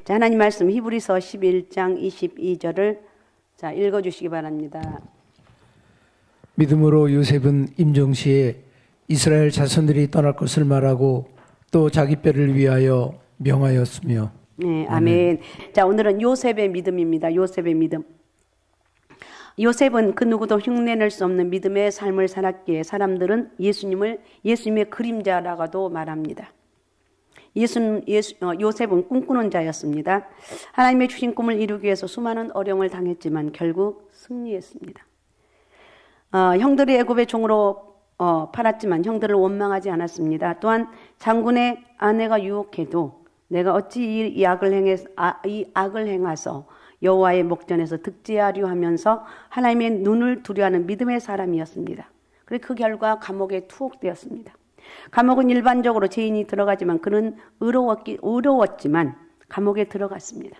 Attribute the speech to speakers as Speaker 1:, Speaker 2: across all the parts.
Speaker 1: 자, 하나님 말씀 히브리서 11장 22절을 자, 읽어주시기 바랍니다.
Speaker 2: 믿음으로 요셉은 임종시에 이스라엘 자손들이 떠날 것을 말하고 또 자기 뼈를 위하여 명하였으며.
Speaker 1: 네, 아멘. 자, 오늘은 요셉의 믿음입니다. 요셉의 믿음. 요셉은 그 누구도 흉내낼 수 없는 믿음의 삶을 살았기에 사람들은 예수님의 그림자라고도 말합니다. 요셉은 꿈꾸는 자였습니다. 하나님의 주신 꿈을 이루기 위해서 수많은 어려움을 당했지만 결국 승리했습니다. 형들이 애굽의 종으로 팔았지만 형들을 원망하지 않았습니다. 또한 장군의 아내가 유혹해도 내가 어찌 이 악을 행하서 여호와의 목전에서 득지하려 하면서 하나님의 눈을 두려워하는 믿음의 사람이었습니다. 그리고 그 결과 감옥에 투옥되었습니다. 감옥은 일반적으로 죄인이 들어가지만 그는 의로웠지만 감옥에 들어갔습니다.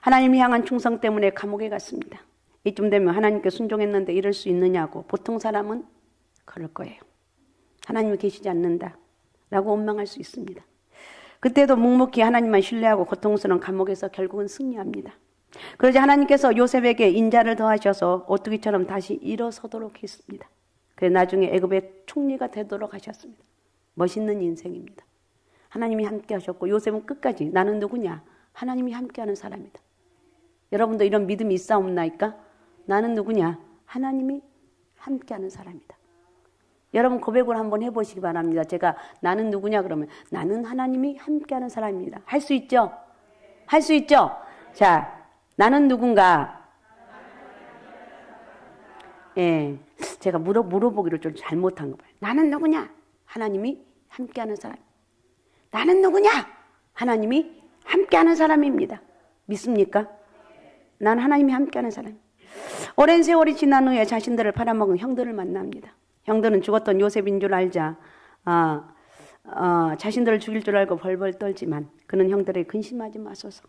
Speaker 1: 하나님을 향한 충성 때문에 감옥에 갔습니다. 이쯤 되면 하나님께 순종했는데 이럴 수 있느냐고 보통 사람은 그럴 거예요. 하나님이 계시지 않는다 라고 원망할 수 있습니다. 그때도 묵묵히 하나님만 신뢰하고 고통스러운 감옥에서 결국은 승리합니다. 그러자 하나님께서 요셉에게 인자를 더하셔서 오뚜기처럼 다시 일어서도록 했습니다. 그래서 나중에 애굽의 총리가 되도록 하셨습니다. 멋있는 인생입니다. 하나님이 함께 하셨고 요셉은 끝까지 나는 누구냐? 하나님이 함께하는 사람이다. 여러분도 이런 믿음이 있사옵나이까? 나는 누구냐? 하나님이 함께하는 사람이다. 여러분 고백을 한번 해보시기 바랍니다. 제가 나는 누구냐 그러면 나는 하나님이 함께하는 사람입니다. 할 수 있죠? 할 수 있죠? 자, 나는 누군가? 예, 제가 물어보기를 좀 잘못한 거 봐요. 나는 누구냐? 하나님이 함께하는 사람. 나는 누구냐? 하나님이 함께하는 사람입니다. 믿습니까? 난 하나님이 함께하는 사람. 오랜 세월이 지난 후에 자신들을 팔아먹은 형들을 만납니다. 형들은 죽었던 요셉인 줄 알자 자신들을 죽일 줄 알고 벌벌 떨지만 그는 형들에게 근심하지 마소서,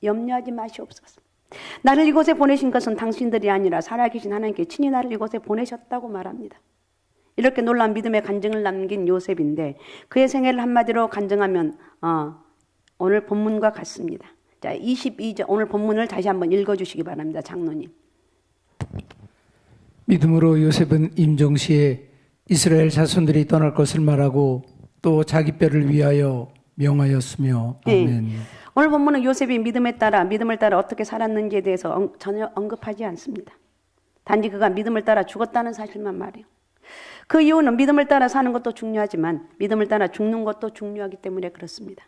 Speaker 1: 염려하지 마시옵소서. 나를 이곳에 보내신 것은 당신들이 아니라 살아계신 하나님께 친히 나를 이곳에 보내셨다고 말합니다. 이렇게 놀라운 믿음의 간증을 남긴 요셉인데 그의 생애를 한마디로 간증하면 오늘 본문과 같습니다. 자, 22절 오늘 본문을 다시 한번 읽어주시기 바랍니다. 장로님.
Speaker 2: 믿음으로 요셉은 임종시에 이스라엘 자손들이 떠날 것을 말하고 또 자기 뼈를 위하여 명하였으며. 아멘.
Speaker 1: 네. 오늘 본문은 요셉이 믿음을 따라 어떻게 살았는지에 대해서 전혀 언급하지 않습니다. 단지 그가 믿음을 따라 죽었다는 사실만 말해요. 그 이유는 믿음을 따라 사는 것도 중요하지만 믿음을 따라 죽는 것도 중요하기 때문에 그렇습니다.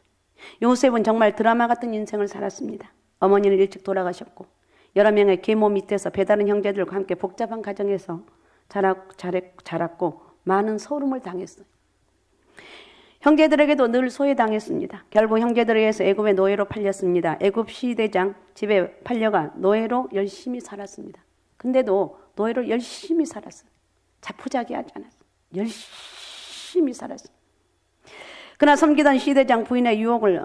Speaker 1: 요셉은 정말 드라마 같은 인생을 살았습니다. 어머니는 일찍 돌아가셨고 여러 명의 계모 밑에서 배다른 형제들과 함께 복잡한 가정에서 자랐고 많은 소름을 당했어요. 형제들에게도 늘 소외당했습니다. 결국 형제들에 의해서 애굽의 노예로 팔렸습니다. 애굽 시대장 집에 팔려가 노예로 열심히 살았습니다. 근데도 노예로 열심히 살았어요. 자포자기하지 않았어요. 열심히 살았어요. 그러나 섬기던 시대장 부인의 유혹을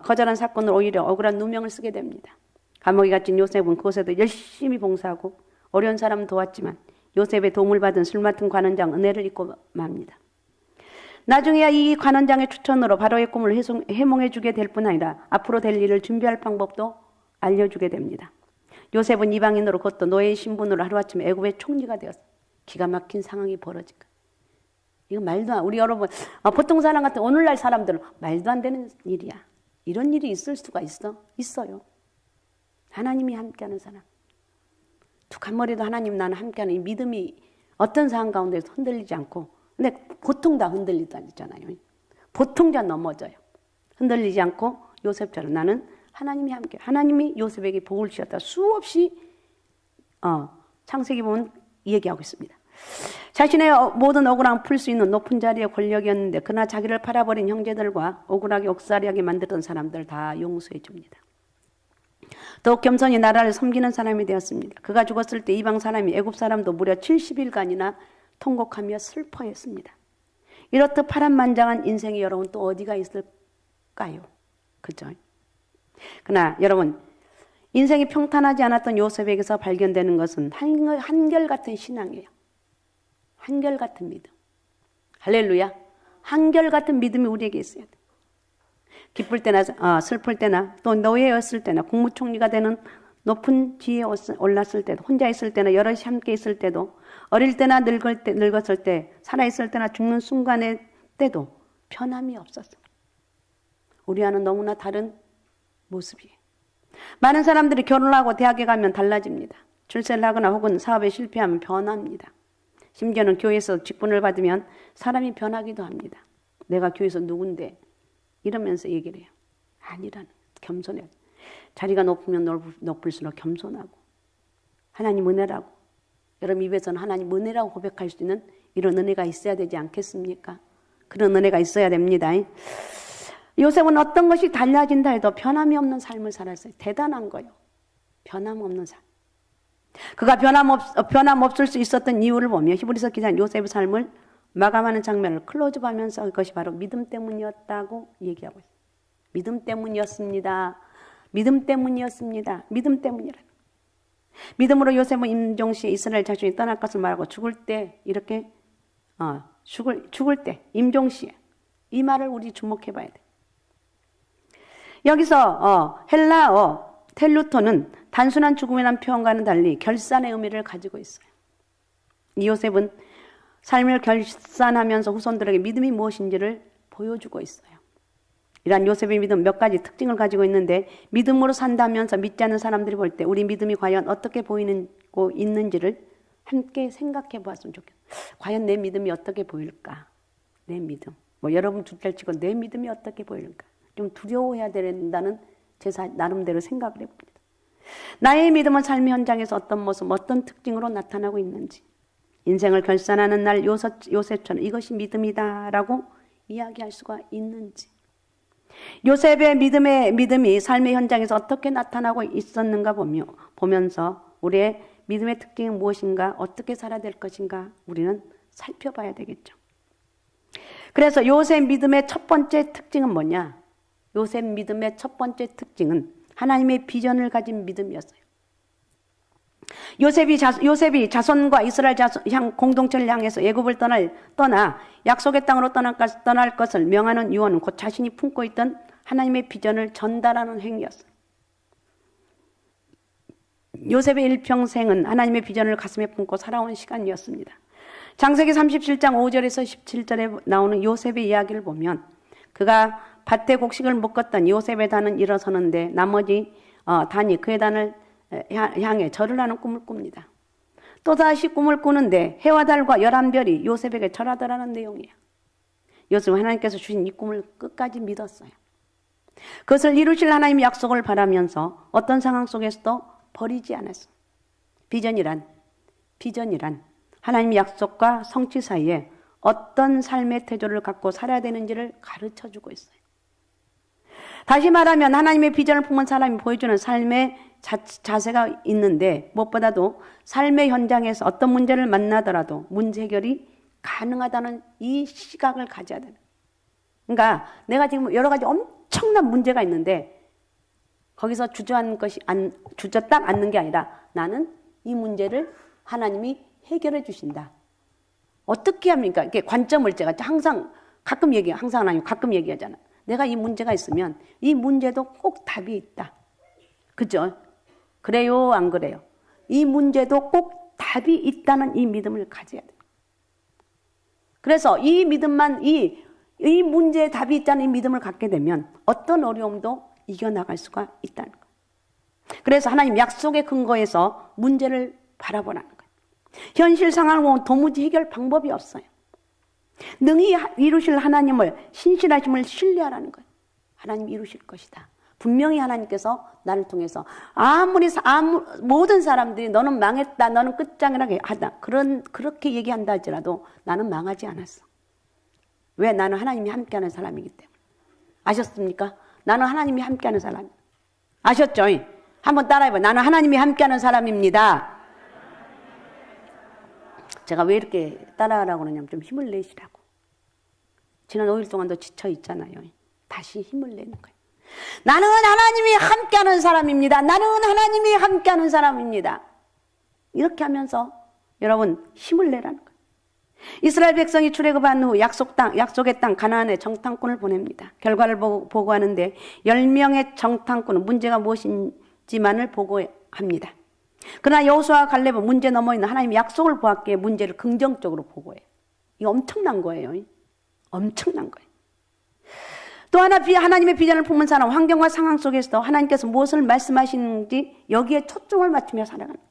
Speaker 1: 거절한 사건으로 오히려 억울한 누명을 쓰게 됩니다. 감옥에 갇힌 요셉은 그곳에도 열심히 봉사하고 어려운 사람은 도왔지만 요셉의 도움을 받은 술 맡은 관원장 은혜를 잊고 맙니다. 나중에야 이 관원장의 추천으로 바로의 꿈을 해몽해 주게 될 뿐 아니라 앞으로 될 일을 준비할 방법도 알려주게 됩니다. 요셉은 이방인으로 그것도 노예의 신분으로 하루아침에 애굽의 총리가 되었어요. 기가 막힌 상황이 벌어진 거예요. 이거 말도 안, 우리 여러분 보통 사람 같은 오늘날 사람들은 말도 안 되는 일이야. 이런 일이 있을 수가 있어요. 하나님이 함께하는 사람. 툭 한 머리도 하나님 나는 함께하는 이 믿음이 어떤 상황 가운데서 흔들리지 않고 근데 보통 다 흔들리잖아요. 보통 다 넘어져요. 흔들리지 않고 요셉처럼 나는 하나님이 함께 하나님이 요셉에게 복을 주셨다. 수없이 창세기 보면 얘기하고 있습니다. 자신의 모든 억울함을 풀 수 있는 높은 자리의 권력이었는데 그러나 자기를 팔아버린 형제들과 억울하게 억울하게 만들던 사람들 다 용서해 줍니다. 더욱 겸손히 나라를 섬기는 사람이 되었습니다. 그가 죽었을 때 이방 사람이 애굽 사람도 무려 70일간이나 통곡하며 슬퍼했습니다. 이렇듯 파란만장한 인생이 여러분 또 어디가 있을까요? 그죠? 그러나 여러분 인생이 평탄하지 않았던 요셉에게서 발견되는 것은 한결같은 신앙이에요. 한결같은 믿음. 할렐루야. 한결같은 믿음이 우리에게 있어야 돼. 기쁠 때나 슬플 때나 또 노예였을 때나 국무총리가 되는 높은 지위에 올랐을 때도 혼자 있을 때나 여럿이 함께 있을 때도 어릴 때나 늙었을 때 살아있을 때나 죽는 순간의 때도 변함이 없었어. 우리와는 너무나 다른 모습이에요. 많은 사람들이 결혼을 하고 대학에 가면 달라집니다. 출세를 하거나 혹은 사업에 실패하면 변합니다. 심지어는 교회에서 직분을 받으면 사람이 변하기도 합니다. 내가 교회에서 누군데 이러면서 얘기를 해요. 아니라는 겸손해. 자리가 높으면 높을수록 겸손하고 하나님 은혜라고 여러분 입에서는 하나님 은혜라고 고백할 수 있는 이런 은혜가 있어야 되지 않겠습니까? 그런 은혜가 있어야 됩니다. 요셉은 어떤 것이 달라진다 해도 변함이 없는 삶을 살았어요. 대단한 거예요. 변함없는 삶. 그가 변함없을 수 있었던 이유를 보며 히브리서 기자는 요셉의 삶을 마감하는 장면을 클로즈업하면서 그것이 바로 믿음 때문이었다고 얘기하고 있어요. 믿음 때문이었습니다. 믿음 때문이었습니다. 믿음 때문이라. 믿음으로 요셉은 임종시에 이스라엘 자손이 떠날 것을 말하고 죽을 때 이렇게 죽을 때 임종시에 이 말을 우리 주목해 봐야 돼. 여기서 헬라어 텔루토는 단순한 죽음이라는 표현과는 달리 결산의 의미를 가지고 있어요. 이 요셉은 삶을 결산하면서 후손들에게 믿음이 무엇인지를 보여주고 있어요. 이러한 요셉의 믿음 몇 가지 특징을 가지고 있는데 믿음으로 산다면서 믿지 않는 사람들이 볼 때 우리 믿음이 과연 어떻게 보이고 있는지를 함께 생각해 보았으면 좋겠어요. 과연 내 믿음이 어떻게 보일까? 내 믿음. 여러분 둘째치고 내 믿음이 어떻게 보일까? 좀 두려워해야 된다는 제 나름대로 생각을 해봅니다. 나의 믿음은 삶의 현장에서 어떤 모습, 어떤 특징으로 나타나고 있는지 인생을 결산하는 날 요셉처럼 이것이 믿음이다라고 이야기할 수가 있는지 요셉의 믿음이 삶의 현장에서 어떻게 나타나고 있었는가 보면서 우리의 믿음의 특징이 무엇인가 어떻게 살아야 될 것인가 우리는 살펴봐야 되겠죠. 그래서 요셉 믿음의 첫 번째 특징은 뭐냐? 요셉 믿음의 첫 번째 특징은 하나님의 비전을 가진 믿음이었어요. 요셉이 자손과 이스라엘 공동체를 향해서 애굽을 떠나 약속의 땅으로 떠날 것을 명하는 유언은 곧 자신이 품고 있던 하나님의 비전을 전달하는 행위였어요. 요셉의 일평생은 하나님의 비전을 가슴에 품고 살아온 시간이었습니다. 창세기 37장 5절에서 17절에 나오는 요셉의 이야기를 보면 그가 밭에 곡식을 묶었던 요셉의 단은 일어서는데 나머지 단이 그의 단을 향해 절을 하는 꿈을 꿉니다. 또다시 꿈을 꾸는데 해와 달과 11별이 요셉에게 절하더라는 내용이에요. 요셉은 하나님께서 주신 이 꿈을 끝까지 믿었어요. 그것을 이루실 하나님의 약속을 바라면서 어떤 상황 속에서도 버리지 않았어요. 비전이란 하나님의 약속과 성취 사이에 어떤 삶의 태도를 갖고 살아야 되는지를 가르쳐주고 있어요. 다시 말하면 하나님의 비전을 품은 사람이 보여주는 삶의 자세가 있는데 무엇보다도 삶의 현장에서 어떤 문제를 만나더라도 문제 해결이 가능하다는 이 시각을 가져야 되는. 그러니까 내가 지금 여러 가지 엄청난 문제가 있는데 거기서 주저딱 앉는 게 아니라 나는 이 문제를 하나님이 해결해 주신다. 어떻게 합니까? 이게 관점을 제가 가끔 얘기하잖아. 내가 이 문제가 있으면 이 문제도 꼭 답이 있다. 그죠? 그래요? 안 그래요? 이 문제도 꼭 답이 있다는 이 믿음을 가져야 돼요. 그래서 이 믿음만, 이 문제에 답이 있다는 이 믿음을 갖게 되면 어떤 어려움도 이겨나갈 수가 있다는 거예요. 그래서 하나님 약속의 근거에서 문제를 바라보라는 거예요. 현실 상황을 보면 도무지 해결 방법이 없어요. 능히 이루실 하나님을 신실하심을 신뢰하라는 거예요. 하나님 이루실 것이다. 분명히 하나님께서 나를 통해서 모든 사람들이 너는 망했다, 너는 끝장이라고 하다. 그렇게 얘기한다 할지라도 나는 망하지 않았어. 왜? 나는 하나님이 함께하는 사람이기 때문에. 아셨습니까? 나는 하나님이 함께하는 사람. 아셨죠? 한번 따라해봐요. 나는 하나님이 함께하는 사람입니다. 제가 왜 이렇게 따라하라고 그러냐면 좀 힘을 내시라고. 지난 5일 동안도 지쳐 있잖아요. 다시 힘을 내는 거예요. 나는 하나님이 함께하는 사람입니다. 나는 하나님이 함께하는 사람입니다. 이렇게 하면서 여러분 힘을 내라는 거예요. 이스라엘 백성이 출애굽한 후 약속의 땅 가나안에 정탐꾼을 보냅니다. 결과를 보고하는데 10명의 정탐꾼은 문제가 무엇인지만을 보고합니다. 그러나 여호수아와 갈렙은 문제 넘어 있는 하나님의 약속을 보았기에 문제를 긍정적으로 보고해요. 이거 엄청난 거예요. 엄청난 거예요. 또 하나 하나님의 비전을 품은 사람, 환경과 상황 속에서도 하나님께서 무엇을 말씀하시는지 여기에 초점을 맞추며 살아가는 거예요.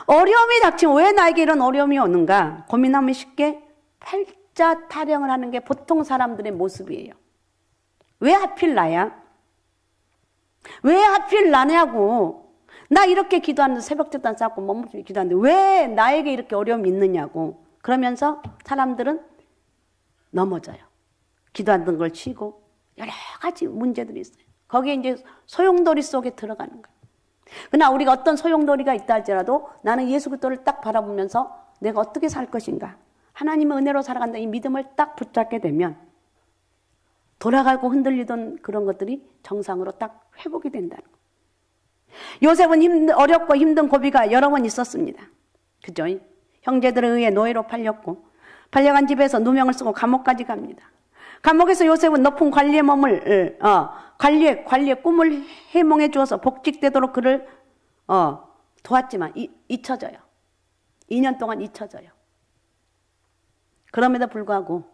Speaker 1: 어려움이 닥치면 왜 나에게 이런 어려움이 오는가 고민하면 쉽게 팔자 타령을 하는 게 보통 사람들의 모습이에요. 왜 하필 나야? 왜 하필 나냐고. 나 이렇게 기도하는데 새벽제도 안 쌓고 몸부림 기도하는데 왜 나에게 이렇게 어려움이 있느냐고. 그러면서 사람들은 넘어져요. 기도하던 걸 치고 여러 가지 문제들이 있어요. 거기에 이제 소용돌이 속에 들어가는 거예요. 그러나 우리가 어떤 소용돌이가 있다 할지라도 나는 예수 그리스도를 딱 바라보면서 내가 어떻게 살 것인가, 하나님의 은혜로 살아간다, 이 믿음을 딱 붙잡게 되면 돌아가고 흔들리던 그런 것들이 정상으로 딱 회복이 된다는 거예요. 요셉은 어렵고 힘든 고비가 여러 번 있었습니다. 그죠? 형제들에 의해 노예로 팔려간 집에서 누명을 쓰고 감옥까지 갑니다. 감옥에서 요셉은 높은 관리의 몸을 관리의 꿈을 해몽해 주어서 복직되도록 그를 도왔지만 잊혀져요. 2년 동안 잊혀져요. 그럼에도 불구하고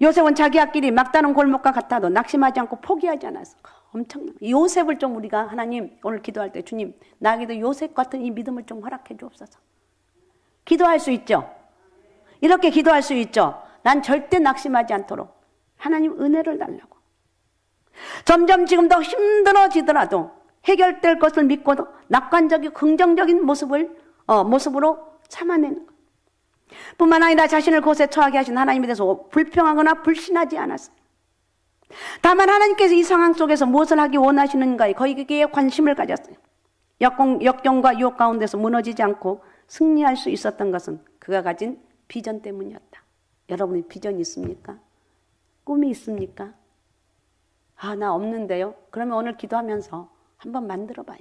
Speaker 1: 요셉은 자기 앞길이 막다른 골목과 같아도 낙심하지 않고 포기하지 않았어. 엄청나. 요셉을 좀 우리가 하나님 오늘 기도할 때 주님 나에게도 요셉 같은 이 믿음을 좀 허락해 주옵소서. 기도할 수 있죠. 이렇게 기도할 수 있죠. 난 절대 낙심하지 않도록 하나님 은혜를 달라고. 점점 지금 더 힘들어지더라도 해결될 것을 믿고도 낙관적이고 긍정적인 모습으로 참아내는 것. 뿐만 아니라 자신을 그곳에 처하게 하신 하나님에 대해서 불평하거나 불신하지 않았어요. 다만 하나님께서 이 상황 속에서 무엇을 하기 원하시는가에 거기에 관심을 가졌어요. 역경과 유혹 가운데서 무너지지 않고 승리할 수 있었던 것은 그가 가진 비전 때문이었다. 여러분이 비전이 있습니까? 꿈이 있습니까? 나 없는데요? 그러면 오늘 기도하면서 한번 만들어 봐요.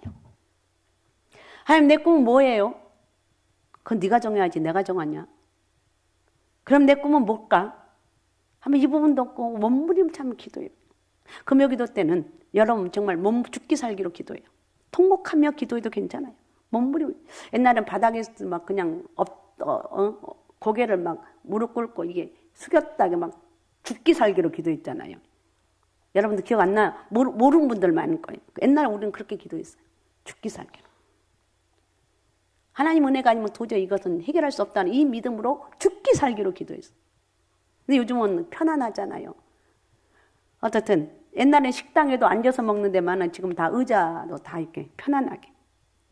Speaker 1: 하나님 내 꿈은 뭐예요? 그건 네가 정해야지 내가 정하냐? 그럼 내 꿈은 뭘까? 한번 이 부분도 없고 몸부림치며 기도해요. 금요 기도 때는 여러분 정말 몸 죽기 살기로 기도해요. 통곡하며 기도해도 괜찮아요. 몸부림. 옛날엔 바닥에서 막 그냥 고개를 막 무릎 꿇고 이게 숙였다가 막 죽기 살기로 기도했잖아요. 여러분들 기억 안 나요? 모르는 분들 많을 거예요. 옛날에 우리는 그렇게 기도했어요. 죽기 살기로. 하나님 은혜가 아니면 도저히 이것은 해결할 수 없다는 이 믿음으로 죽기 살기로 기도했어요. 근데 요즘은 편안하잖아요. 어쨌든 옛날엔 식당에도 앉아서 먹는 데만은 지금 다 의자로 다 이렇게 편안하게.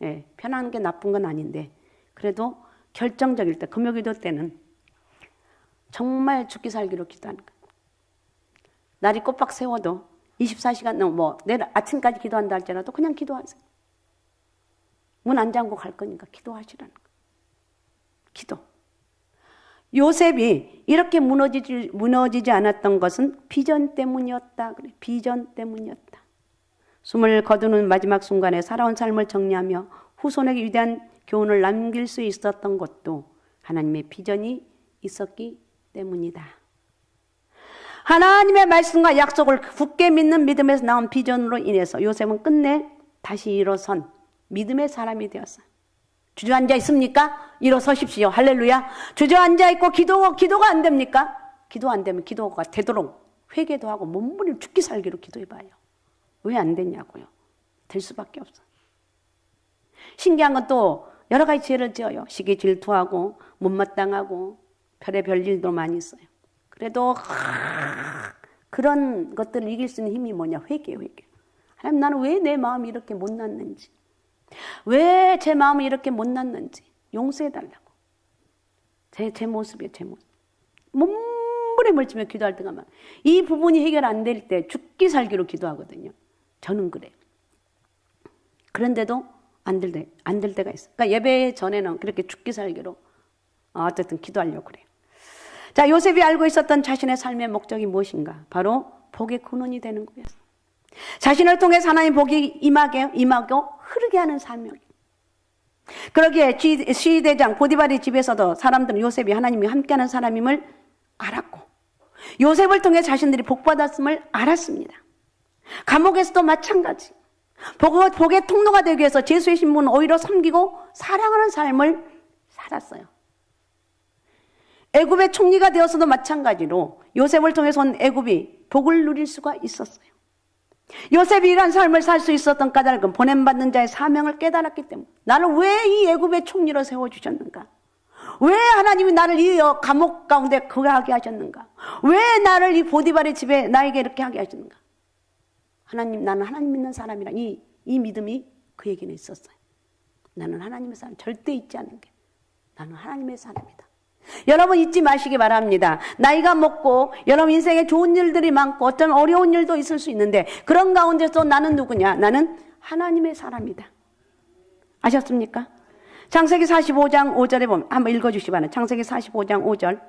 Speaker 1: 예, 편안한 게 나쁜 건 아닌데 그래도 결정적일 때 금요기도 때는 정말 죽기 살기로 기도하는 거예요. 날이 꼬박 세워도 24시간 내일 아침까지 기도한다 할지라도 그냥 기도하세요. 문 안 잠고 갈 거니까 기도하시라는 거예요. 기도. 요셉이 이렇게 무너지지 않았던 것은 비전 때문이었다. 그래. 비전 때문이었다. 숨을 거두는 마지막 순간에 살아온 삶을 정리하며 후손에게 위대한 교훈을 남길 수 있었던 것도 하나님의 비전이 있었기 때문이다. 하나님의 말씀과 약속을 굳게 믿는 믿음에서 나온 비전으로 인해서 요셉은 끝내 다시 일어선 믿음의 사람이 되었어요. 주저앉아 있습니까? 일어서십시오. 할렐루야. 주저앉아 있고 기도가 안 됩니까? 기도 안 되면 기도가 되도록 회개도 하고 몸부림 죽기 살기로 기도해봐요. 왜 안 되냐고요. 될 수밖에 없어요. 신기한 건 또 여러 가지 죄를 지어요. 시기 질투하고 못마땅하고 별의별 일도 많이 있어요. 그래도 그런 것들을 이길 수 있는 힘이 뭐냐? 회개. 하나님 나는 왜 내 마음이 이렇게 못났는지, 왜 제 마음이 이렇게 못났는지 용서해달라고. 제 모습이에요. 제 모습. 몸부림을 치며 기도할 때가 많아요. 이 부분이 해결 안 될 때 죽기 살기로 기도하거든요. 저는 그래요. 그런데도 안 될 때가 있어요. 그러니까 예배 전에는 그렇게 죽기 살기로 어쨌든 기도하려고 그래요. 자, 요셉이 알고 있었던 자신의 삶의 목적이 무엇인가? 바로 복의 근원이 되는 거였어요. 자신을 통해서 하나님 복이 임하고 흐르게 하는 삶이에요. 그러기에 시대장 보디발의 집에서도 사람들은 요셉이 하나님이 함께하는 사람임을 알았고 요셉을 통해 자신들이 복받았음을 알았습니다. 감옥에서도 마찬가지. 복의 통로가 되기 위해서 제수의 신분은 오히려 섬기고 사랑하는 삶을 살았어요. 애굽의 총리가 되어서도 마찬가지로 요셉을 통해서 온 애굽이 복을 누릴 수가 있었어요. 요셉이 이런 삶을 살 수 있었던 까닭은 보냄받는 자의 사명을 깨달았기 때문에 나를 왜 이 애굽의 총리로 세워주셨는가? 왜 하나님이 나를 이 감옥 가운데 거하게 하셨는가? 왜 나를 이 보디발의 집에 나에게 이렇게 하게 하셨는가? 하나님, 나는 하나님 믿는 사람이라 이 믿음이 그에게는 있었어요. 나는 하나님의 사람, 절대 잊지 않는 게 나는 하나님의 사람이다. 여러분 잊지 마시기 바랍니다. 나이가 먹고 여러분 인생에 좋은 일들이 많고 어떤 어려운 일도 있을 수 있는데 그런 가운데서 나는 누구냐? 나는 하나님의 사람이다. 아셨습니까? 창세기 45장 5절에 보면 한번 읽어주시기 바랍니다. 창세기 45장 5절.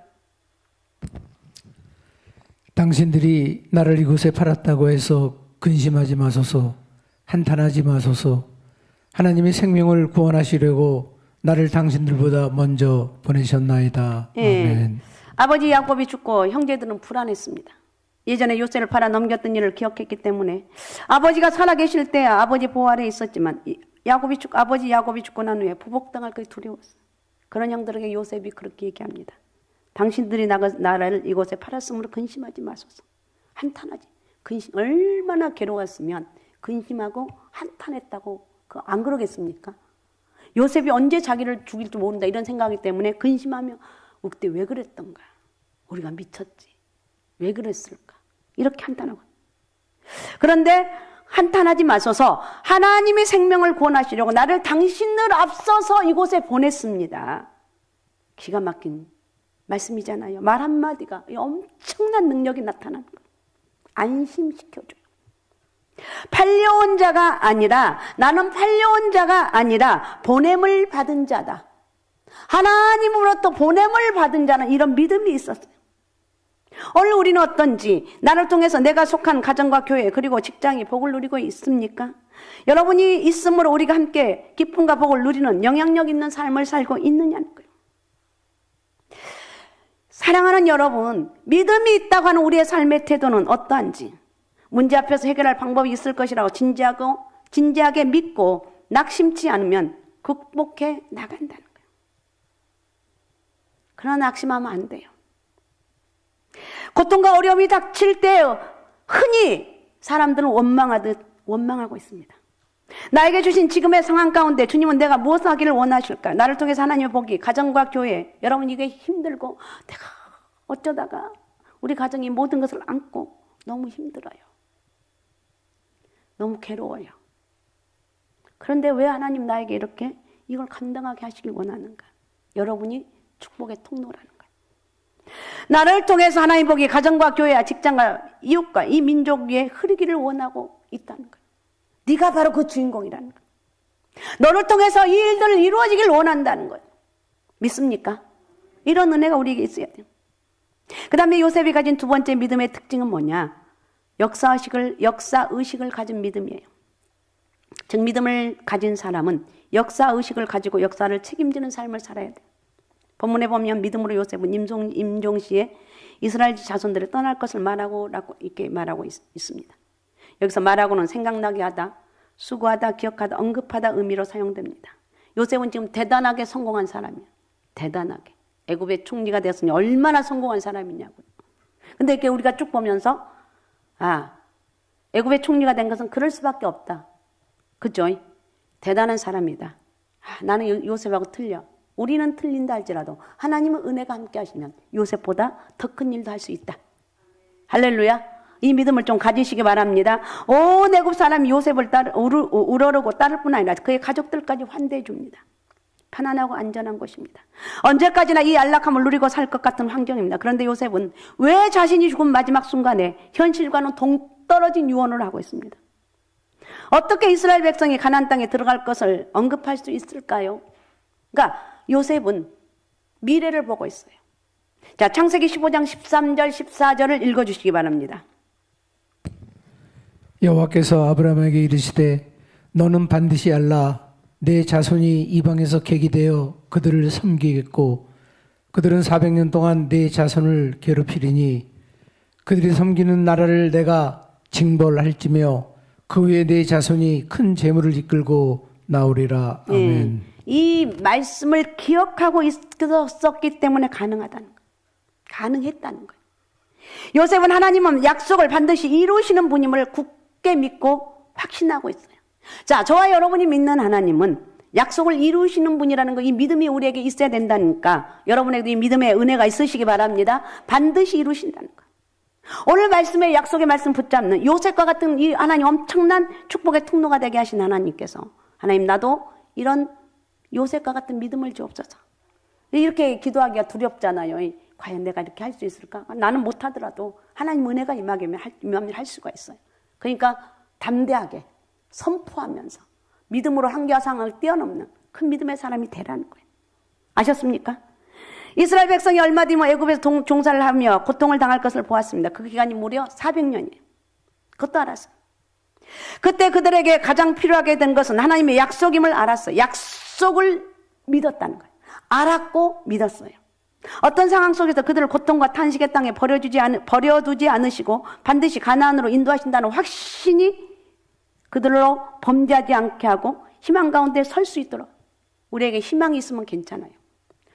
Speaker 2: 당신들이 나를 이곳에 팔았다고 해서 근심하지 마소서, 한탄하지 마소서. 하나님이 생명을 구원하시려고 나를 당신들보다 먼저 보내셨나이다.
Speaker 1: 예.
Speaker 2: 아멘.
Speaker 1: 아버지 야곱이 죽고 형제들은 불안했습니다. 예전에 요셉을 팔아 넘겼던 일을 기억했기 때문에 아버지가 살아계실 때 아버지 보호 아래 있었지만 아버지 야곱이 죽고 난 후에 부복당할 것이 두려웠어요. 그런 형들에게 요셉이 그렇게 얘기합니다. 당신들이 나를 이곳에 팔았으므로 근심하지 마소서. 한탄하지. 얼마나 괴로웠으면 근심하고 한탄했다고 안 그러겠습니까? 요셉이 언제 자기를 죽일지 모른다 이런 생각이기 때문에 근심하며 그때 왜 그랬던가? 우리가 미쳤지. 왜 그랬을까? 이렇게 한탄하고. 그런데 한탄하지 마소서. 하나님의 생명을 구원하시려고 나를 당신을 앞서서 이곳에 보냈습니다. 기가 막힌 말씀이잖아요. 말 한마디가 엄청난 능력이 나타나는 거예요. 안심시켜줘요. 팔려온 자가 아니라 나는 팔려온 자가 아니라 보냄을 받은 자다. 하나님으로부터 보냄을 받은 자는 이런 믿음이 있었어요. 오늘 우리는 어떤지 나를 통해서 내가 속한 가정과 교회 그리고 직장이 복을 누리고 있습니까? 여러분이 있으므로 우리가 함께 기쁨과 복을 누리는 영향력 있는 삶을 살고 있느냐는 거예요. 사랑하는 여러분, 믿음이 있다고 하는 우리의 삶의 태도는 어떠한지 문제 앞에서 해결할 방법이 있을 것이라고 진지하게 믿고 낙심치 않으면 극복해 나간다는 거예요. 그러나 낙심하면 안 돼요. 고통과 어려움이 닥칠 때 흔히 사람들은 원망하고 있습니다. 나에게 주신 지금의 상황 가운데 주님은 내가 무엇을 하기를 원하실까? 나를 통해서 하나님의 복이 가정과 교회, 여러분 이게 힘들고 내가 어쩌다가 우리 가정이 모든 것을 안고 너무 힘들어요. 너무 괴로워요. 그런데 왜 하나님 나에게 이렇게 이걸 감당하게 하시길 원하는가? 여러분이 축복의 통로라는 거예요. 나를 통해서 하나님 복이 가정과 교회와 직장과 이웃과 이 민족 위에 흐르기를 원하고 있다는 거예요. 네가 바로 그 주인공이라는 거예요. 너를 통해서 이 일들을 이루어지길 원한다는 거예요. 믿습니까? 이런 은혜가 우리에게 있어야 돼요. 그 다음에 요셉이 가진 두 번째 믿음의 특징은 뭐냐? 역사의식을 가진 믿음이에요. 즉 믿음을 가진 사람은 역사의식을 가지고 역사를 책임지는 삶을 살아야 돼요. 본문에 보면 믿음으로 요셉은 임종시에 이스라엘 자손들을 떠날 것을 말하고 이렇게 말하고 있습니다. 여기서 말하고는 생각나게 하다, 수고하다, 기억하다, 언급하다 의미로 사용됩니다. 요셉은 지금 대단하게 성공한 사람이에요. 대단하게. 애굽의 총리가 되었으니 얼마나 성공한 사람이냐고요. 근데 이렇게 우리가 쭉 보면서 애굽의 총리가 된 것은 그럴 수밖에 없다. 그죠? 대단한 사람이다. 나는 요셉하고 틀려. 우리는 틀린다 할지라도 하나님은 은혜가 함께 하시면 요셉보다 더 큰 일도 할 수 있다. 할렐루야. 이 믿음을 좀 가지시기 바랍니다. 온 애굽 사람이 요셉을 우러르고 따를 뿐 아니라 그의 가족들까지 환대해 줍니다. 편안하고 안전한 곳입니다. 언제까지나 이 안락함을 누리고 살 것 같은 환경입니다. 그런데 요셉은 왜 자신이 죽은 마지막 순간에 현실과는 동떨어진 유언을 하고 있습니다. 어떻게 이스라엘 백성이 가나안 땅에 들어갈 것을 언급할 수 있을까요? 그러니까 요셉은 미래를 보고 있어요. 자, 창세기 15장 13절 14절을 읽어주시기 바랍니다.
Speaker 2: 여호와께서 아브라함에게 이르시되 너는 반드시 알라 내 자손이 이방에서 객이되어 그들을 섬기겠고 그들은 400년 동안 내 자손을 괴롭히리니 그들이 섬기는 나라를 내가 징벌할지며 그 후에 내 자손이 큰 재물을 이끌고 나오리라. 아멘.
Speaker 1: 이 말씀을 기억하고 있었기 때문에 가능하다는 거예요. 가능했다는 거예요. 요셉은 하나님은 약속을 반드시 이루시는 분임을 굳게 믿고 확신하고 있어요. 자, 저와 여러분이 믿는 하나님은 약속을 이루시는 분이라는 거, 이 믿음이 우리에게 있어야 된다니까 여러분에게도 이 믿음의 은혜가 있으시기 바랍니다. 반드시 이루신다는 거. 오늘 말씀의 약속의 말씀 붙잡는 요셉과 같은 이 하나님 엄청난 축복의 통로가 되게 하신 하나님께서 하나님 나도 이런 요셉과 같은 믿음을 주옵소서. 이렇게 기도하기가 두렵잖아요. 과연 내가 이렇게 할 수 있을까? 나는 못하더라도 하나님 은혜가 임하면 할 수가 있어요. 그러니까 담대하게 선포하면서 믿음으로 한계와 상황을 뛰어넘는 큰 믿음의 사람이 되라는 거예요. 아셨습니까? 이스라엘 백성이 얼마 뒤면 애굽에서 종살을 하며 고통을 당할 것을 보았습니다. 그 기간이 무려 400년이에요. 그것도 알았어요. 그때 그들에게 가장 필요하게 된 것은 하나님의 약속임을 알았어요. 약속을 믿었다는 거예요. 알았고 믿었어요. 어떤 상황 속에서 그들을 고통과 탄식의 땅에 버려두지 않으시고 반드시 가나안으로 인도하신다는 확신이 그들로 범죄하지 않게 하고 희망 가운데 설 수 있도록 우리에게 희망이 있으면 괜찮아요.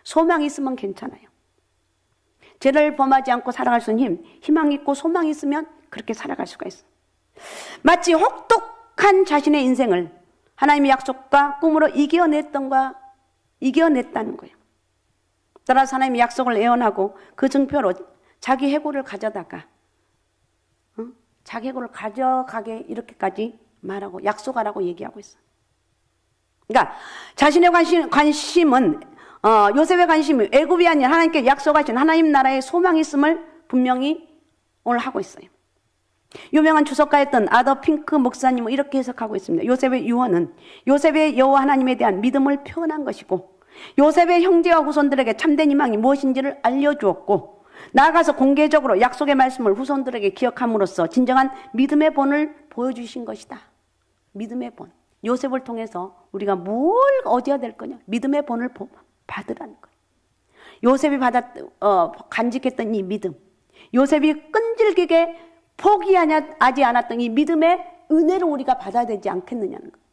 Speaker 1: 소망이 있으면 괜찮아요. 죄를 범하지 않고 살아갈 수 있는 힘, 희망이 있고 소망이 있으면 그렇게 살아갈 수가 있어요. 마치 혹독한 자신의 인생을 하나님의 약속과 꿈으로 이겨냈다는 거예요. 따라서 하나님의 약속을 애원하고 그 증표로 자기 해고를 가져다가 자기 해고를 가져가게 이렇게까지 말하고 약속하라고 얘기하고 있어요. 그러니까 자신의 관심은 요셉의 관심이 애굽이 아니라 하나님께 약속하신 하나님 나라의 소망이 있음을 분명히 오늘 하고 있어요. 유명한 주석가였던 아더 핑크 목사님은 이렇게 해석하고 있습니다. 요셉의 유언은 요셉의 여호와 하나님에 대한 믿음을 표현한 것이고 요셉의 형제와 후손들에게 참된 희망이 무엇인지를 알려주었고 나아가서 공개적으로 약속의 말씀을 후손들에게 기억함으로써 진정한 믿음의 본을 보여주신 것이다. 믿음의 본. 요셉을 통해서 우리가 뭘 얻어야 될 거냐? 믿음의 본을 받으라는 거예요. 요셉이 간직했던 이 믿음, 요셉이 끈질기게 포기하지 않았던 이 믿음의 은혜를 우리가 받아야 되지 않겠느냐는 거예요.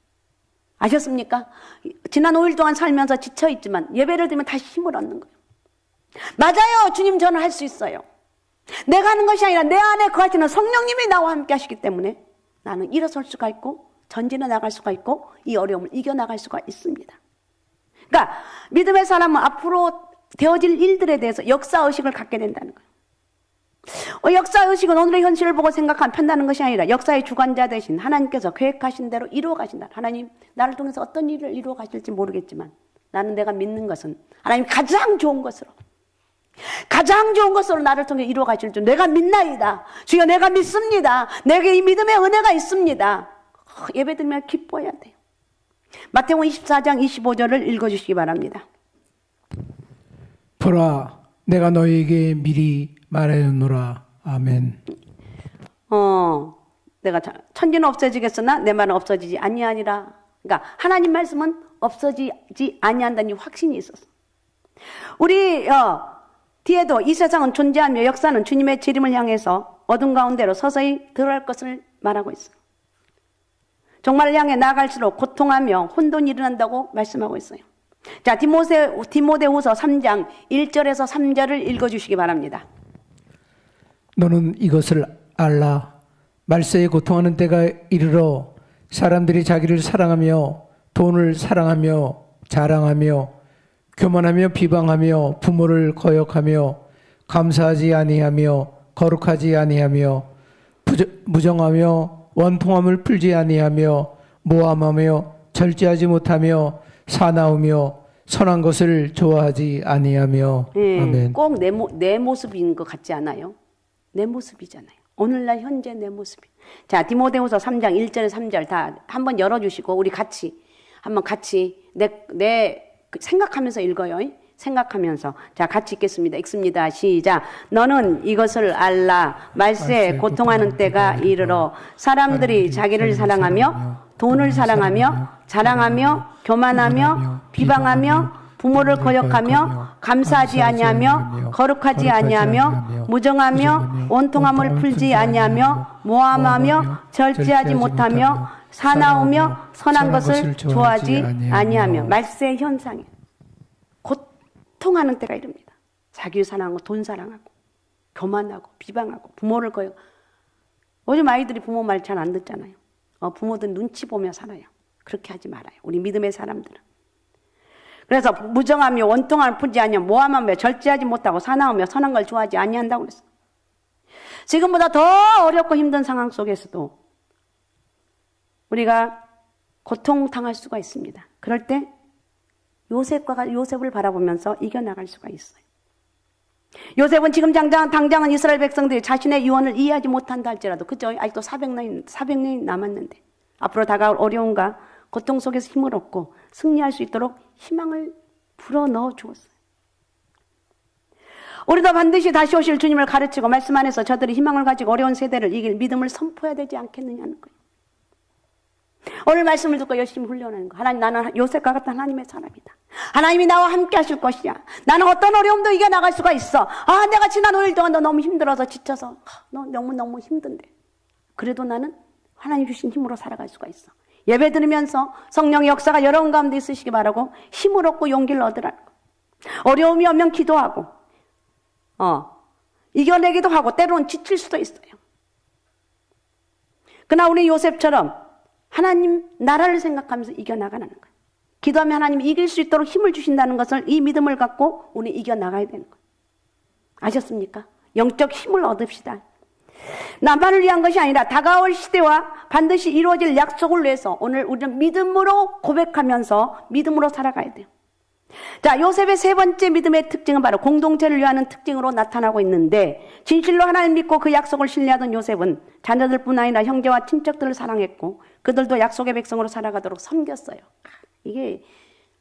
Speaker 1: 아셨습니까? 지난 5일 동안 살면서 지쳐있지만 예배를 드리면 다시 힘을 얻는 거예요. 맞아요. 주님 저는 할 수 있어요. 내가 하는 것이 아니라 내 안에 거하시는 성령님이 나와 함께 하시기 때문에 나는 일어설 수가 있고 전진해 나갈 수가 있고 이 어려움을 이겨나갈 수가 있습니다. 그러니까 믿음의 사람은 앞으로 되어질 일들에 대해서 역사의식을 갖게 된다는 거예요. 역사의식은 오늘의 현실을 보고 판단하는 것이 아니라 역사의 주관자 되신 하나님께서 계획하신 대로 이루어 가신다. 하나님 나를 통해서 어떤 일을 이루어 가실지 모르겠지만 나는 내가 믿는 것은 하나님 가장 좋은 것으로 나를 통해 이루어 가실 줄 내가 믿나이다. 주여 내가 믿습니다. 내게 이 믿음의 은혜가 있습니다. 예배드리면 기뻐해야 돼요. 마태복음 24장 25절을 읽어주시기 바랍니다.
Speaker 2: 보라 내가 너희에게 미리 말하였노라. 아멘.
Speaker 1: 내가 천지는 없어지겠으나 내 말은 없어지지 아니하니라. 그러니까 하나님 말씀은 없어지지 아니한다는 확신이 있었어. 우리 뒤에도 이 세상은 존재하며 역사는 주님의 재림을 향해서 어둠 가운데로 서서히 들어갈 것을 말하고 있어. 종말을 향해 나아갈수록 고통하며 혼돈이 일어난다고 말씀하고 있어요. 자, 디모데후서 3장 1절에서 3절을 읽어주시기 바랍니다.
Speaker 2: 너는 이것을 알라. 말세에 고통하는 때가 이르러 사람들이 자기를 사랑하며 돈을 사랑하며 자랑하며 교만하며 비방하며 부모를 거역하며 감사하지 아니하며 거룩하지 아니하며 무정하며 원통함을 풀지 아니하며 모함하며 절제하지 못하며 사나우며 선한 것을 좋아하지 아니하며. 아멘.
Speaker 1: 꼭 내 모습인 것 같지 않아요? 내 모습이잖아요. 오늘날 현재 내 모습이. 자, 디모데후서 3장 1절에 3절 다 한번 열어주시고 우리 한번 같이 내 생각하면서 읽어요. 생각하면서. 자, 같이 읽겠습니다. 읽습니다. 시작. 너는 이것을 알라. 말세에 고통하는 때가 이르러 사람들이 자기를 사랑하며 돈을 사랑하며 자랑하며 교만하며 비방하며 부모를 거역하며 감사하지 아니하며 거룩하지 아니하며 무정하며 원통함을 풀지 아니하며 모함하며 절제하지 못하며 사나우며 선한 것을 좋아하지 아니하며. 말세의 현상이 고통하는 때가 이릅니다. 자기 사랑하고 돈 사랑하고 교만하고 비방하고 부모를 거역. 요즘 아이들이 부모 말 잘 안 듣잖아요. 부모들 눈치 보며 살아요. 그렇게 하지 말아요. 우리 믿음의 사람들은. 그래서 무정하며 원통함을 풀지 아니하며 모함하며 절제하지 못하고 사나우며 선한 걸 좋아하지 아니한다고 그랬어요. 지금보다 더 어렵고 힘든 상황 속에서도 우리가 고통당할 수가 있습니다. 그럴 때 요셉을 바라보면서 이겨나갈 수가 있어요. 요셉은 지금 당장은 이스라엘 백성들이 자신의 유언을 이해하지 못한다 할지라도, 그죠? 아직도 400년이 남았는데 앞으로 다가올 어려움과 고통 속에서 힘을 얻고 승리할 수 있도록 희망을 불어넣어 주었어요. 우리도 반드시 다시 오실 주님을 가르치고 말씀 안에서 저들이 희망을 가지고 어려운 세대를 이길 믿음을 선포해야 되지 않겠느냐는 거예요. 오늘 말씀을 듣고 열심히 훈련하는 거. 하나님, 나는 요셉과 같은 하나님의 사람이다. 하나님이 나와 함께 하실 것이야. 나는 어떤 어려움도 이겨나갈 수가 있어. 내가 지난 5일 동안 너 너무 힘들어서 지쳐서 너 너무너무 힘든데 그래도 나는 하나님 주신 힘으로 살아갈 수가 있어. 예배 드리면서 성령의 역사가 여러분 가운데 있으시기 바라고 힘을 얻고 용기를 얻으라는 거. 어려움이 오면 기도하고 이겨내기도 하고 때로는 지칠 수도 있어요. 그러나 우리 요셉처럼 하나님 나라를 생각하면서 이겨나가는 거예요. 기도하면 하나님이 이길 수 있도록 힘을 주신다는 것을, 이 믿음을 갖고 우리 이겨나가야 되는 거예요. 아셨습니까? 영적 힘을 얻읍시다. 나만을 위한 것이 아니라 다가올 시대와 반드시 이루어질 약속을 위해서 오늘 우리는 믿음으로 고백하면서 믿음으로 살아가야 돼요. 자, 요셉의 세 번째 믿음의 특징은 바로 공동체를 위하는 특징으로 나타나고 있는데, 진실로 하나님 믿고 그 약속을 신뢰하던 요셉은 자녀들뿐 아니라 형제와 친척들을 사랑했고 그들도 약속의 백성으로 살아가도록 섬겼어요. 이게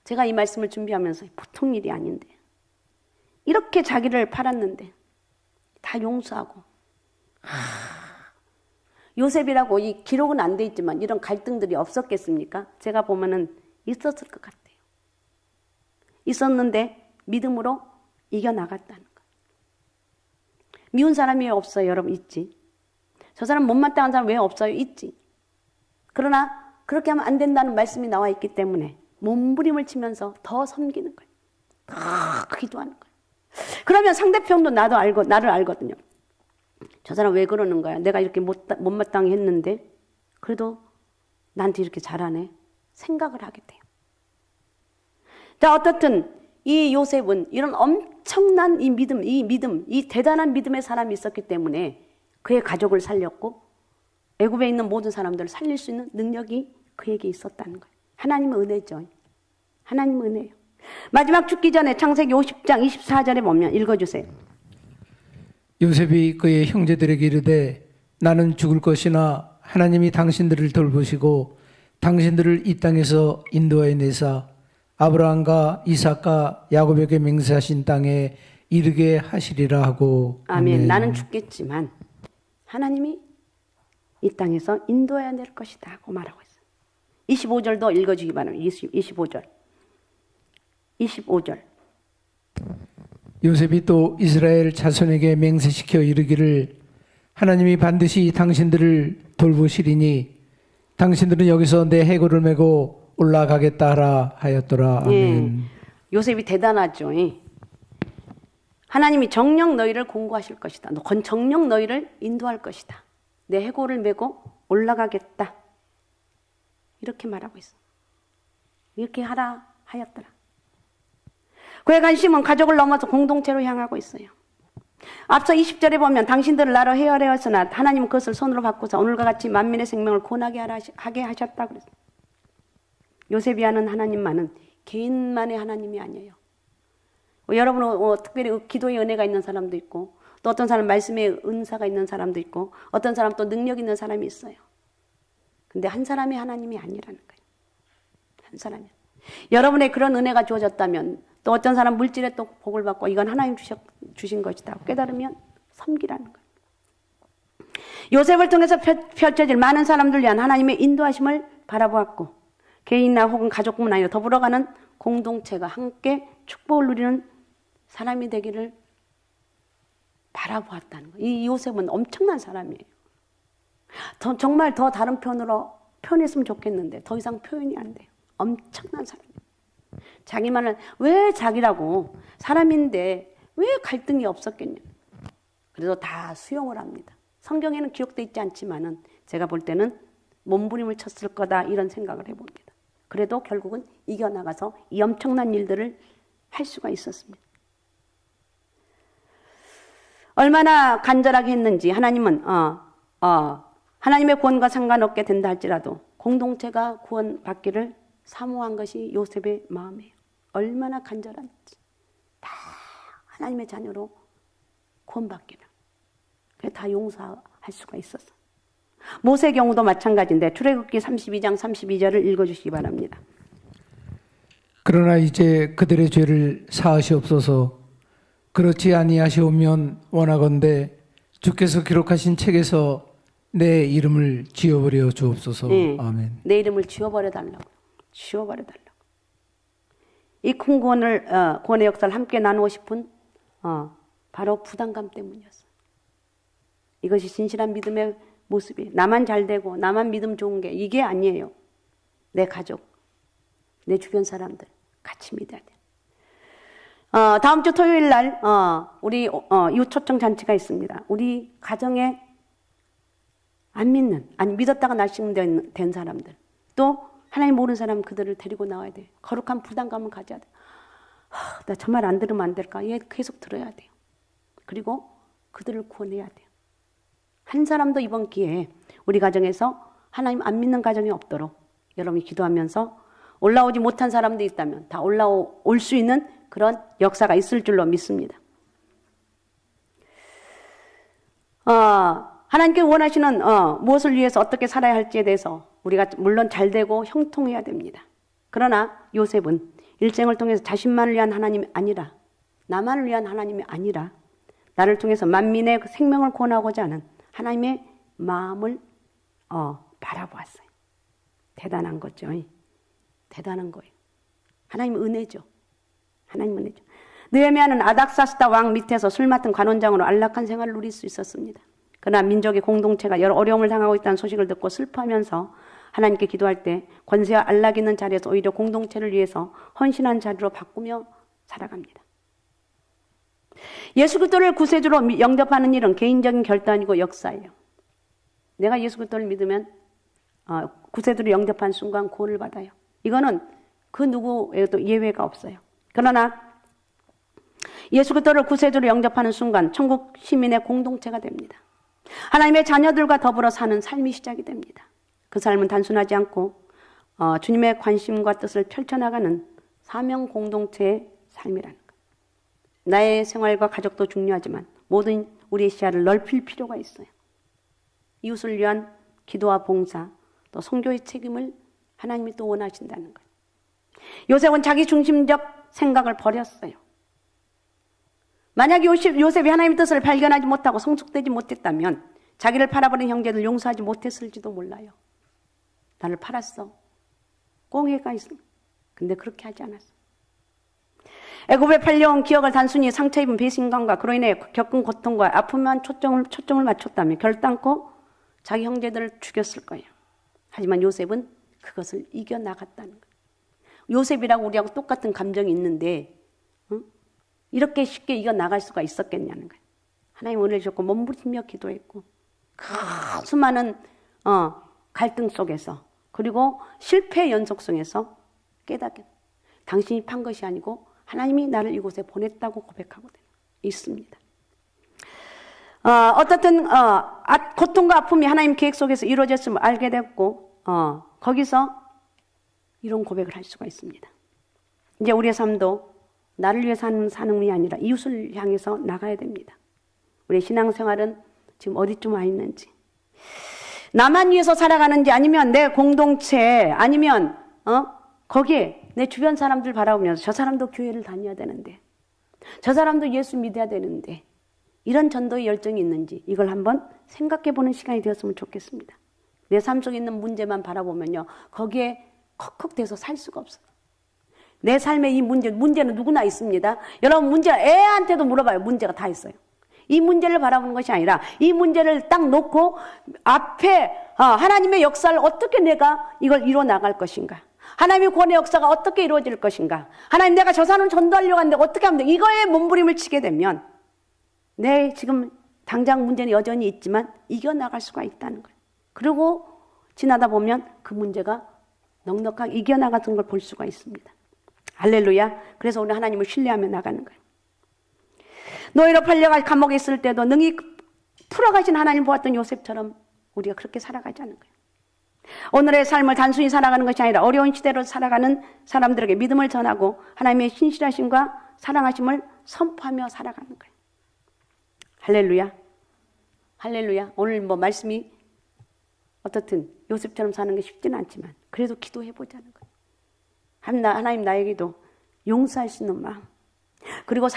Speaker 1: 제가 이 말씀을 준비하면서 보통 일이 아닌데, 이렇게 자기를 팔았는데 다 용서하고, 요셉이라고 이 기록은 안 돼 있지만 이런 갈등들이 없었겠습니까? 제가 보면은 있었을 것 같아요. 있었는데 믿음으로 이겨나갔다는 거예요. 미운 사람이 왜 없어요? 여러분, 있지. 저 사람 못마땅한 사람 왜 없어요? 있지. 그러나 그렇게 하면 안 된다는 말씀이 나와 있기 때문에 몸부림을 치면서 더 섬기는 거예요. 더 기도하는 거예요. 그러면 상대편도 나를 알거든요. 저 사람 왜 그러는 거야? 내가 이렇게 못마땅히 했는데 그래도 나한테 이렇게 잘하네. 생각을 하게 돼요. 자, 어떻든 이 요셉은 이런 엄청난 이 믿음, 이 대단한 믿음의 사람이 있었기 때문에 그의 가족을 살렸고 애굽에 있는 모든 사람들을 살릴 수 있는 능력이 그에게 있었다는 거예요. 하나님의 은혜죠. 하나님의 은혜예요. 마지막 죽기 전에 창세기 50장 24절에 보면 읽어주세요.
Speaker 2: 요셉이 그의 형제들에게 이르되 나는 죽을 것이나 하나님이 당신들을 돌보시고 당신들을 이 땅에서 인도하여 내사 아브라함과 이삭과 야곱에게 맹세하신 땅에 이르게 하시리라 하고.
Speaker 1: 아멘. 나는 죽겠지만 하나님이 이 땅에서 인도해야 될 것이다 하고 말하고 있어요. 25절도 읽어주기 바랍니다. 25절.
Speaker 2: 요셉이 또 이스라엘 자손에게 맹세시켜 이르기를 하나님이 반드시 당신들을 돌보시리니 당신들은 여기서 내 해골을 메고 올라가겠다 하라 하였더라. 아멘.
Speaker 1: 예, 요셉이 대단하죠. 하나님이 정녕 너희를 공고하실 것이다. 정녕 너희를 인도할 것이다. 내 해골을 메고 올라가겠다. 이렇게 말하고 있어. 이렇게 하라 하였더라. 그의 관심은 가족을 넘어서 공동체로 향하고 있어요. 앞서 20절에 보면 당신들을 나로 헤아려였으나 하나님은 그것을 손으로 바꾸사 오늘과 같이 만민의 생명을 권하게 하게 하셨다고 그랬어요. 요셉이 하는 하나님만은 개인만의 하나님이 아니에요. 여러분은 특별히 기도의 은혜가 있는 사람도 있고 또 어떤 사람 말씀의 은사가 있는 사람도 있고 어떤 사람 또 능력 있는 사람이 있어요. 근데 한 사람이 하나님이 아니라는 거예요. 한 사람이. 여러분의 그런 은혜가 주어졌다면 또 어떤 사람 물질에 또 복을 받고 이건 하나님 주신 것이다 깨달으면 섬기라는 거예요. 요셉을 통해서 펼쳐질 많은 사람들 위한 하나님의 인도하심을 바라보았고 개인이나 혹은 가족뿐만 아니라 더불어가는 공동체가 함께 축복을 누리는 사람이 되기를 바라보았다는 거예요. 이 요셉은 엄청난 사람이에요. 정말 더 다른 표현으로 표현했으면 좋겠는데 더 이상 표현이 안 돼요. 엄청난 사람이에요. 자기만을 왜 자기라고 사람인데 왜 갈등이 없었겠냐. 그래도 다 수용을 합니다. 성경에는 기록되어 있지 않지만은 제가 볼 때는 몸부림을 쳤을 거다 이런 생각을 해봅니다. 그래도 결국은 이겨나가서 이 엄청난 일들을 할 수가 있었습니다. 얼마나 간절하게 했는지 하나님은 하나님의 구원과 상관없게 된다 할지라도 공동체가 구원받기를 사모한 것이 요셉의 마음이에요. 얼마나 간절한지 다 하나님의 자녀로 구원받기를 다 용서할 수가 있었어. 모세의 경우도 마찬가지인데 출애굽기 32장 32절을 읽어주시기 바랍니다.
Speaker 2: 그러나 이제 그들의 죄를 사하시옵소서. 그렇지 아니하시오면 원하건대 주께서 기록하신 책에서 내 이름을 지워버려 주옵소서.
Speaker 1: 네,
Speaker 2: 아멘.
Speaker 1: 내 이름을 지워버려 달라고. 지워버려 달라고. 이 큰 구원의 역사를 함께 나누고 싶은 바로 부담감 때문이었어요. 이것이 진실한 믿음의 모습이 나만 잘 되고 나만 믿음 좋은 게 이게 아니에요. 내 가족, 내 주변 사람들 같이 믿어야 돼. 다음 주 토요일 날 우리 이웃 초청 잔치가 있습니다. 우리 가정에 안 믿는, 아니 믿었다가 날씨된 사람들, 또 하나님 모르는 사람 그들을 데리고 나와야 돼요. 거룩한 부담감을 가져야 돼요. 나 저 말 안 들으면 안 될까? 얘 계속 들어야 돼요. 그리고 그들을 구원해야 돼요. 한 사람도 이번 기회에 우리 가정에서 하나님 안 믿는 가정이 없도록 여러분이 기도하면서 올라오지 못한 사람도 있다면 다 올라올 수 있는 그런 역사가 있을 줄로 믿습니다. 하나님께 원하시는 무엇을 위해서 어떻게 살아야 할지에 대해서 우리가 물론 잘 되고 형통해야 됩니다. 그러나 요셉은 일생을 통해서 자신만을 위한 하나님이 아니라 나만을 위한 하나님이 아니라 나를 통해서 만민의 생명을 구원하고자 하는 하나님의 마음을 바라보았어요. 대단한 거죠. 대단한 거예요. 하나님의 은혜죠. 하나님의 은혜죠. 느헤미야는 아닥사스다 왕 밑에서 술 맡은 관원장으로 안락한 생활을 누릴 수 있었습니다. 그러나 민족의 공동체가 여러 어려움을 당하고 있다는 소식을 듣고 슬퍼하면서 하나님께 기도할 때 권세와 안락 있는 자리에서 오히려 공동체를 위해서 헌신한 자리로 바꾸며 살아갑니다. 예수 그리스도를 구세주로 영접하는 일은 개인적인 결단이고 역사예요. 내가 예수 그리스도를 믿으면 구세주를 영접한 순간 구원을 받아요. 이거는 그 누구에도 예외가 없어요. 그러나 예수 그리스도를 구세주로 영접하는 순간 천국 시민의 공동체가 됩니다. 하나님의 자녀들과 더불어 사는 삶이 시작이 됩니다. 그 삶은 단순하지 않고 주님의 관심과 뜻을 펼쳐나가는 사명 공동체의 삶이라는 것. 나의 생활과 가족도 중요하지만 모든 우리의 시야를 넓힐 필요가 있어요. 이웃을 위한 기도와 봉사, 또 선교의 책임을 하나님이 또 원하신다는 거예요. 요셉은 자기 중심적 생각을 버렸어요. 만약 요셉이 하나님의 뜻을 발견하지 못하고 성숙되지 못했다면 자기를 팔아버린 형제들 용서하지 못했을지도 몰라요. 나를 팔았어. 꽁해가 있어. 근데 그렇게 하지 않았어. 애굽에 팔려온 기억을 단순히 상처 입은 배신감과 그로 인해 겪은 고통과 아픔만 초점을 맞췄다면 결단코 자기 형제들을 죽였을 거예요. 하지만 요셉은 그것을 이겨나갔다는 거예요. 요셉이라고 우리하고 똑같은 감정이 있는데 이렇게 쉽게 이겨나갈 수가 있었겠냐는 거예요. 하나님 은혜를 주셨고 몸부림며 기도했고 그 수많은 갈등 속에서 그리고 실패의 연속 속에서 깨닫게 당신이 판 것이 아니고 하나님이 나를 이곳에 보냈다고 고백하고 있습니다. 어떻든 고통과 아픔이 하나님 계획 속에서 이루어졌음을 알게 됐고 거기서 이런 고백을 할 수가 있습니다. 이제 우리의 삶도 나를 위해 사는 삶이 아니라 이웃을 향해서 나가야 됩니다. 우리의 신앙생활은 지금 어디쯤 와 있는지, 나만 위해서 살아가는지 아니면 내 공동체 아니면 거기에 내 주변 사람들 바라보면서 저 사람도 교회를 다녀야 되는데 저 사람도 예수 믿어야 되는데 이런 전도의 열정이 있는지 이걸 한번 생각해 보는 시간이 되었으면 좋겠습니다. 내 삶 속에 있는 문제만 바라보면요, 거기에 컥컥대서 살 수가 없어요. 내 삶의 이 문제는 누구나 있습니다. 여러분, 문제, 애한테도 물어봐요. 문제가 다 있어요. 이 문제를 바라보는 것이 아니라 이 문제를 딱 놓고 앞에 하나님의 역사를 어떻게 내가 이걸 이뤄 나갈 것인가, 하나님의 구원의 역사가 어떻게 이루어질 것인가, 하나님 내가 저 사람 전도하려고 하는데 어떻게 하면 돼, 이거에 몸부림을 치게 되면 내 지금 당장 문제는 여전히 있지만 이겨나갈 수가 있다는 거예요. 그리고 지나다 보면 그 문제가 넉넉하게 이겨나가는 걸 볼 수가 있습니다. 할렐루야. 그래서 우리 하나님을 신뢰하며 나가는 거예요. 노예로 팔려가 감옥에 있을 때도 능히 풀어가신 하나님 보았던 요셉처럼 우리가 그렇게 살아가자는 거예요. 오늘의 삶을 단순히 살아가는 것이 아니라 어려운 시대로 살아가는 사람들에게 믿음을 전하고 하나님의 신실하심과 사랑하심을 선포하며 살아가는 거예요. 할렐루야. 할렐루야. 오늘 말씀이 어떻든 요셉처럼 사는 게 쉽지는 않지만 그래도 기도해보자는 거예요. 하나님 나에게도 용서할 수 있는 마음, 그리고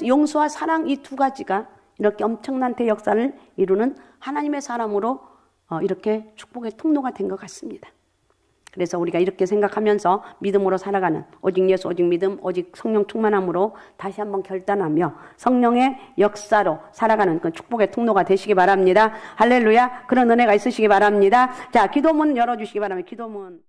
Speaker 1: 용서와 사랑, 이 두 가지가 이렇게 엄청난 대역사를 이루는 하나님의 사람으로 이렇게 축복의 통로가 된 것 같습니다. 그래서 우리가 이렇게 생각하면서 믿음으로 살아가는, 오직 예수, 오직 믿음, 오직 성령 충만함으로 다시 한번 결단하며 성령의 역사로 살아가는 그 축복의 통로가 되시기 바랍니다. 할렐루야. 그런 은혜가 있으시기 바랍니다. 자, 기도문 열어주시기 바랍니다. 기도문.